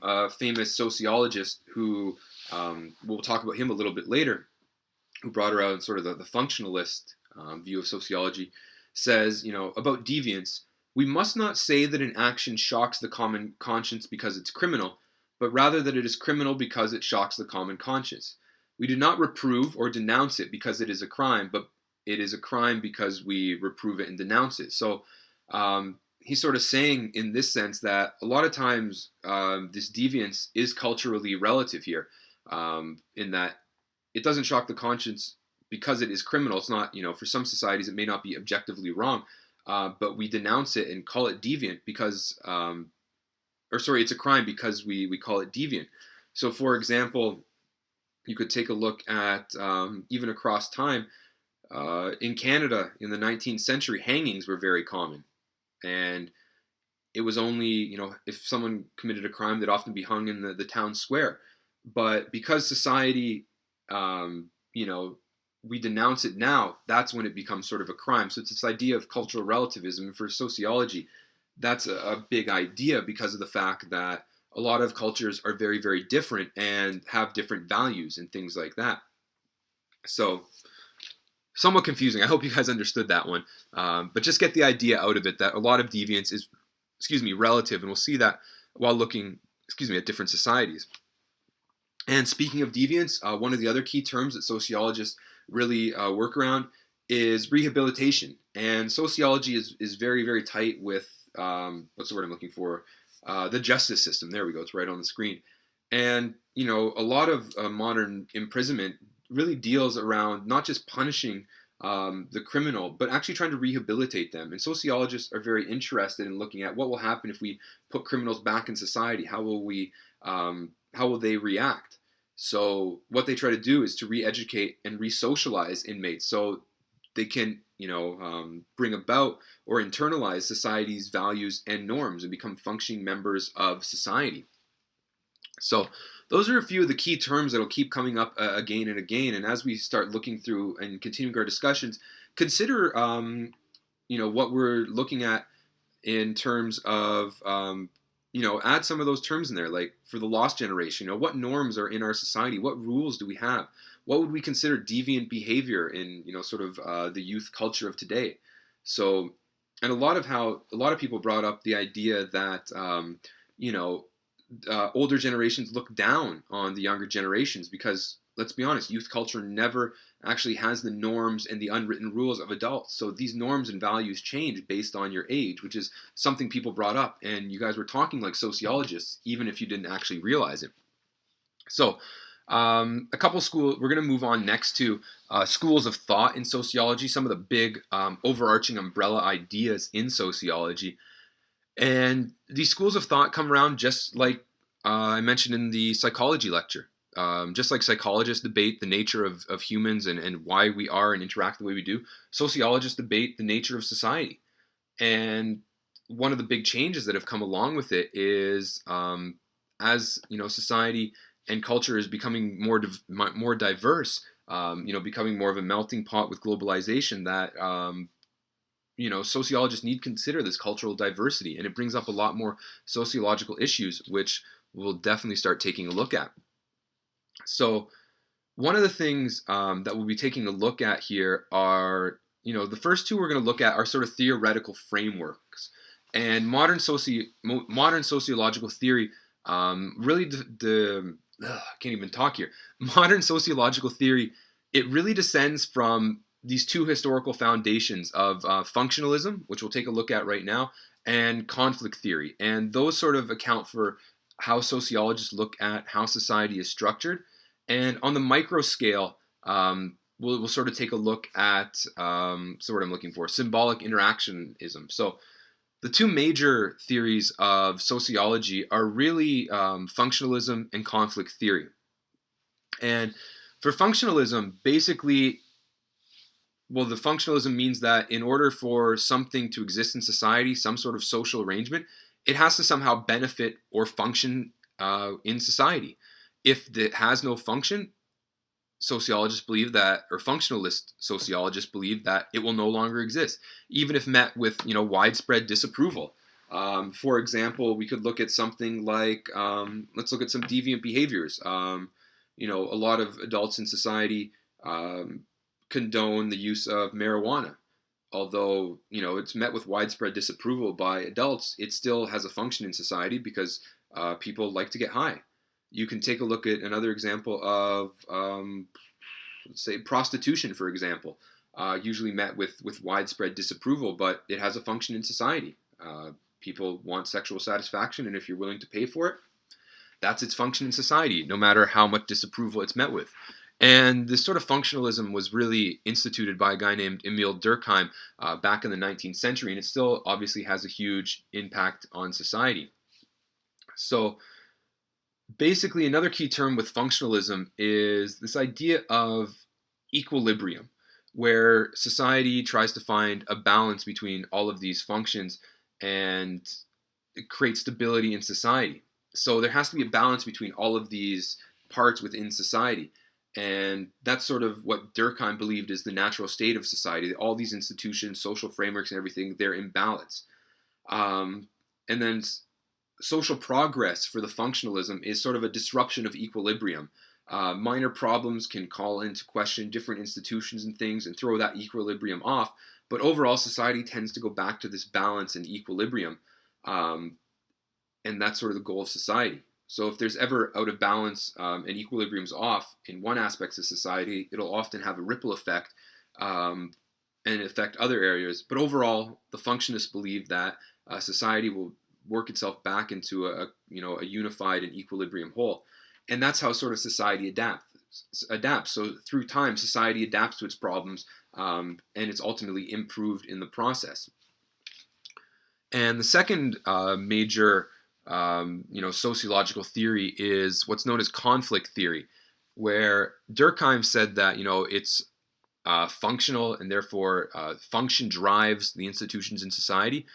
a famous sociologist who, we'll talk about him a little bit later, who brought around sort of the functionalist view of sociology, says, about deviance, we must not say that an action shocks the common conscience because it's criminal, but rather that it is criminal because it shocks the common conscience. We do not reprove or denounce it because it is a crime, but it is a crime because we reprove it and denounce it. So he's sort of saying in this sense that a lot of times this deviance is culturally relative here, in that it doesn't shock the conscience because it is criminal. It's not, for some societies it may not be objectively wrong, but we denounce it and call it deviant because, it's a crime because we call it deviant. So for example, you could take a look at, even across time, in Canada in the 19th century, hangings were very common. And it was only, if someone committed a crime, they'd often be hung in the town square. But because society, we denounce it now, that's when it becomes sort of a crime. So it's this idea of cultural relativism. And for sociology, that's a big idea because of the fact that a lot of cultures are very, very different and have different values and things like that. So somewhat confusing. I hope you guys understood that one. But just get the idea out of it that a lot of deviance is, relative. And we'll see that while looking, at different societies. And speaking of deviance, one of the other key terms that sociologists really work around is rehabilitation. And sociology is very, very tight with, what's the word I'm looking for? The justice system. There we go. It's right on the screen. And, a lot of modern imprisonment really deals around not just punishing the criminal, but actually trying to rehabilitate them. And sociologists are very interested in looking at what will happen if we put criminals back in society. How will they react? So what they try to do is to re-educate and re-socialize inmates so they can, bring about or internalize society's values and norms and become functioning members of society. So those are a few of the key terms that will keep coming up again and again. And as we start looking through and continuing our discussions, consider, what we're looking at in terms of, add some of those terms in there, like for the lost generation, what norms are in our society? What rules do we have? What would we consider deviant behavior in, the youth culture of today? So, and a lot of people brought up the idea that, older generations look down on the younger generations because, let's be honest, youth culture never actually has the norms and the unwritten rules of adults. So these norms and values change based on your age, which is something people brought up. And you guys were talking like sociologists, even if you didn't actually realize it. So a couple schools, we're going to move on next to schools of thought in sociology, some of the big overarching umbrella ideas in sociology. And these schools of thought come around just like I mentioned in the psychology lecture. Just like psychologists debate the nature of humans and why we are and interact the way we do, sociologists debate the nature of society. And one of the big changes that have come along with it is as society and culture is becoming more diverse, becoming more of a melting pot with globalization, that sociologists need to consider this cultural diversity, and it brings up a lot more sociological issues, which we'll definitely start taking a look at. So one of the things that we'll be taking a look at here are, the first two we're going to look at are sort of theoretical frameworks. And modern sociological theory really, I can't even talk here. Modern sociological theory, it really descends from these two historical foundations of functionalism, which we'll take a look at right now, and conflict theory. And those sort of account for how sociologists look at how society is structured. And on the micro scale, we'll sort of take a look at what I'm looking for, symbolic interactionism. So the two major theories of sociology are really functionalism and conflict theory. And for functionalism, basically, the functionalism means that in order for something to exist in society, some sort of social arrangement, it has to somehow benefit or function in society. If it has no function, sociologists believe that, or functionalist sociologists believe that it will no longer exist, even if met with widespread disapproval. For example, we could look at something like, let's look at some deviant behaviors. A lot of adults in society um, condone the use of marijuana. Although, it's met with widespread disapproval by adults, it still has a function in society because people like to get high. You can take a look at another example of, let's say, prostitution, for example. Usually met with widespread disapproval, but it has a function in society. People want sexual satisfaction, and if you're willing to pay for it, that's its function in society, no matter how much disapproval it's met with. And this sort of functionalism was really instituted by a guy named Emil Durkheim back in the 19th century, and it still obviously has a huge impact on society. So basically, another key term with functionalism is this idea of equilibrium, where society tries to find a balance between all of these functions and create stability in society. So there has to be a balance between all of these parts within society. And that's sort of what Durkheim believed is the natural state of society. All these institutions, social frameworks, and everything, they're in balance. And then social progress for the functionalism is sort of a disruption of equilibrium. Minor problems can call into question different institutions and things and throw that equilibrium off. But overall, society tends to go back to this balance and equilibrium. And that's sort of the goal of society. So if there's ever out of balance and equilibrium's off in one aspect of society, it'll often have a ripple effect and affect other areas. But overall, the functionists believe that society will work itself back into a unified and equilibrium whole. And that's how sort of society adapts. So through time, society adapts to its problems, and it's ultimately improved in the process. And the second major sociological theory is what's known as conflict theory, where Durkheim said that it's functional, and therefore function drives the institutions in society.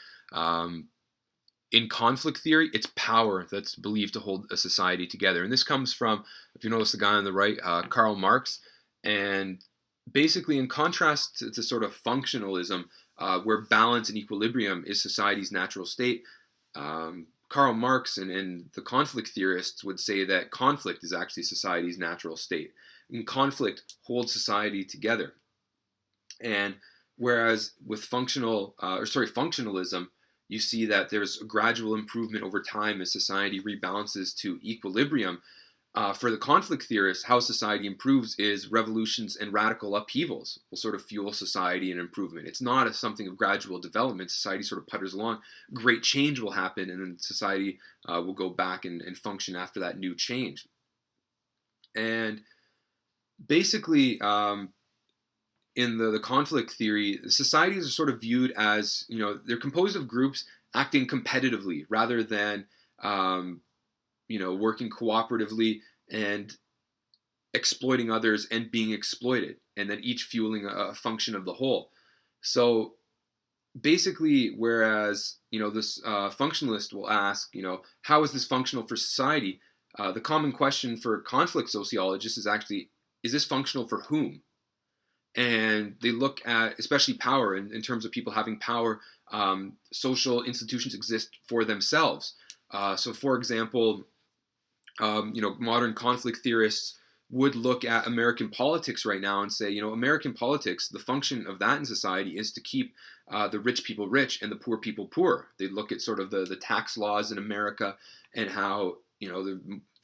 In conflict theory, it's power that's believed to hold a society together. And this comes from, if you notice the guy on the right, Karl Marx. And basically, in contrast to sort of functionalism, where balance and equilibrium is society's natural state, Karl Marx and the conflict theorists would say that conflict is actually society's natural state. And conflict holds society together. And whereas with functionalism, you see that there's a gradual improvement over time as society rebalances to equilibrium. For the conflict theorists, how society improves is revolutions and radical upheavals will sort of fuel society and improvement. It's not something of gradual development. Society sort of putters along. Great change will happen, and then society will go back and function after that new change. And basically, in the conflict theory, societies are sort of viewed as, they're composed of groups acting competitively rather than, working cooperatively and exploiting others and being exploited, and then each fueling a function of the whole. So basically, whereas, this functionalist will ask, how is this functional for society? The common question for conflict sociologists is actually, is this functional for whom? And they look at, especially power, in terms of people having power. Social institutions exist for themselves. So, for example, modern conflict theorists would look at American politics right now and say, American politics, the function of that in society is to keep the rich people rich and the poor people poor. They look at sort of the tax laws in America and how,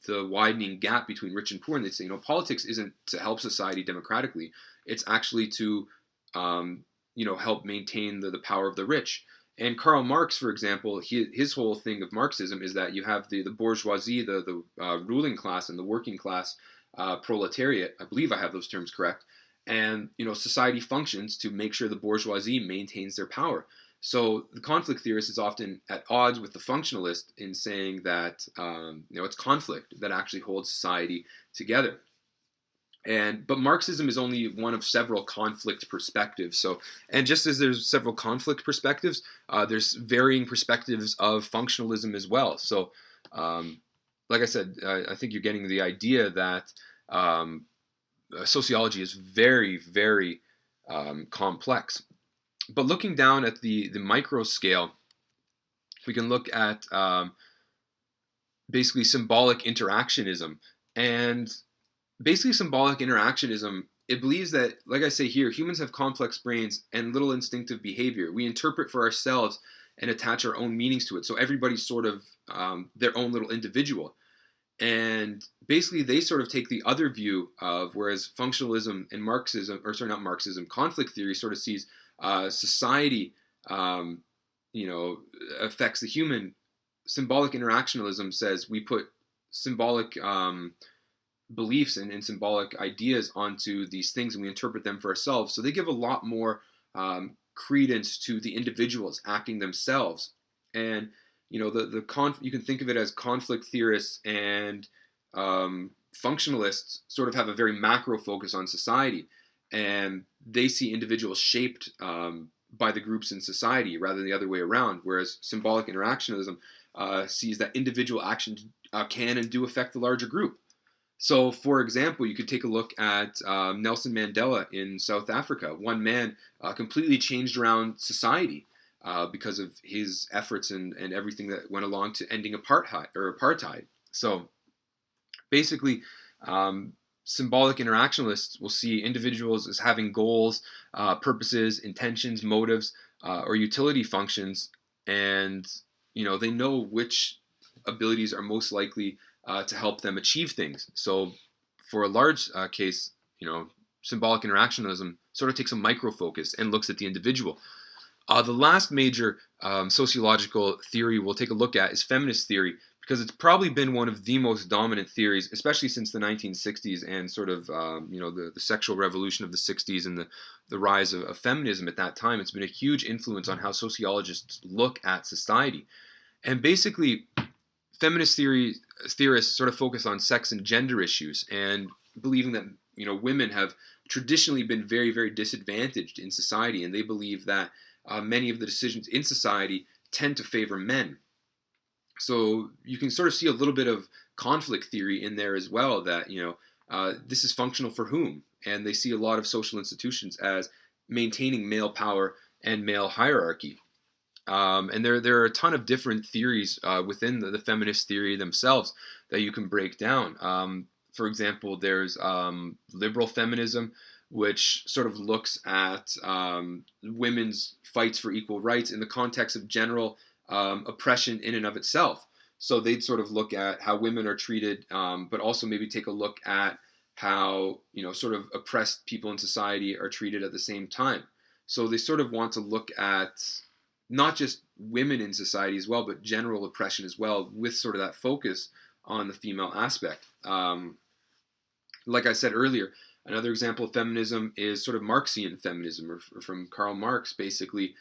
the widening gap between rich and poor, and they say, politics isn't to help society democratically. It's actually to, help maintain the power of the rich. And Karl Marx, for example, his whole thing of Marxism is that you have the bourgeoisie, the ruling class, and the working class proletariat. I believe I have those terms correct. And, society functions to make sure the bourgeoisie maintains their power. So the conflict theorist is often at odds with the functionalist in saying that, it's conflict that actually holds society together. But Marxism is only one of several conflict perspectives. So, and just as there's several conflict perspectives, there's varying perspectives of functionalism as well. So, like I said, I think you're getting the idea that sociology is very, very complex. But looking down at the micro scale, We can look at basically symbolic interactionism. And basically, symbolic interactionism, it believes that, like I say here, humans have complex brains and little instinctive behavior. We interpret for ourselves and attach our own meanings to it. So everybody's sort of their own little individual. And basically, they sort of take the other view of, whereas functionalism and Marxism, or sorry, not Marxism, conflict theory sort of sees society, um, affects the human. Symbolic interactionalism says we put symbolic beliefs and symbolic ideas onto these things and we interpret them for ourselves. So they give a lot more credence to the individuals acting themselves. And you can think of it as conflict theorists and functionalists sort of have a very macro focus on society, and they see individuals shaped by the groups in society rather than the other way around. Whereas symbolic interactionism sees that individual actions can and do affect the larger group. So, for example, you could take a look at Nelson Mandela in South Africa. One man completely changed around society because of his efforts and everything that went along to ending apartheid. So, basically, symbolic interactionalists will see individuals as having goals, purposes, intentions, motives, or utility functions, and they know which abilities are most likely to help them achieve things. So, for a large case, symbolic interactionism sort of takes a micro focus and looks at the individual. The last major sociological theory we'll take a look at is feminist theory, because it's probably been one of the most dominant theories, especially since the 1960s and sort of the sexual revolution of the 60s and the rise of feminism at that time. It's been a huge influence on how sociologists look at society. And basically, feminist theorists sort of focus on sex and gender issues and believing that women have traditionally been very, very disadvantaged in society, and they believe that many of the decisions in society tend to favor men. So you can sort of see a little bit of conflict theory in there as well, that this is functional for whom, and they see a lot of social institutions as maintaining male power and male hierarchy. And there are a ton of different theories within the feminist theory themselves that you can break down. For example, there's liberal feminism, which sort of looks at women's fights for equal rights in the context of general oppression in and of itself. So they'd sort of look at how women are treated, but also maybe take a look at how sort of oppressed people in society are treated at the same time. So they sort of want to look at not just women in society as well, but general oppression as well, with sort of that focus on the female aspect. Like I said earlier, another example of feminism is sort of Marxian feminism, or from Karl Marx, basically.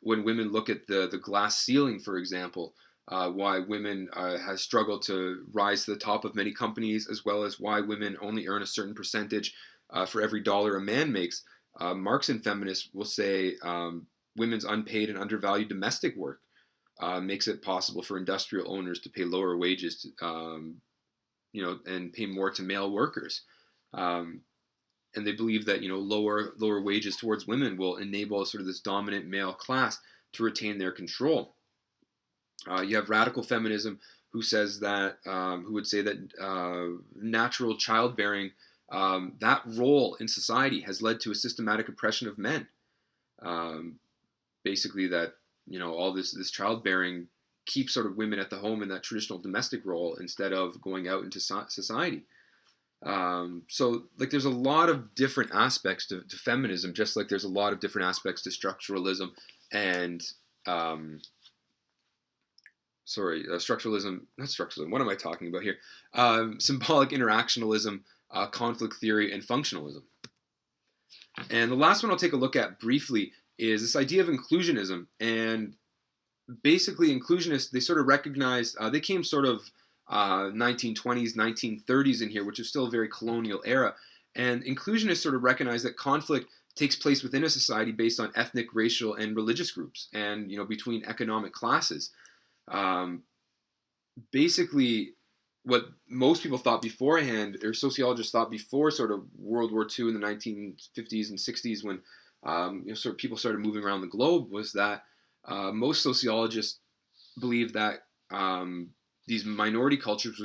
When women look at the glass ceiling, for example, why women have struggled to rise to the top of many companies, as well as why women only earn a certain percentage for every dollar a man makes. Marxian feminists will say women's unpaid and undervalued domestic work makes it possible for industrial owners to pay lower wages, and pay more to male workers. And they believe that lower wages towards women will enable sort of this dominant male class to retain their control. You have radical feminism, who says that who would say that natural childbearing, that role in society has led to a systematic oppression of men. Basically, that all this childbearing keeps sort of women at the home in that traditional domestic role instead of going out into society. So like there's a lot of different aspects to feminism, just like there's a lot of different aspects to structuralism and structuralism, not structuralism, what am I talking about here? Symbolic interactionalism, conflict theory, and functionalism. And the last one I'll take a look at briefly is this idea of inclusionism. And basically, inclusionists, they sort of recognized, they came sort of 1920s, 1930s in here, which is still a very colonial era. And inclusionists sort of recognize that conflict takes place within a society based on ethnic, racial, and religious groups, and between economic classes. Basically, what most people thought beforehand, or sociologists thought before sort of World War II in the 1950s and 60s, when sort of people started moving around the globe, was that most sociologists believe that these minority cultures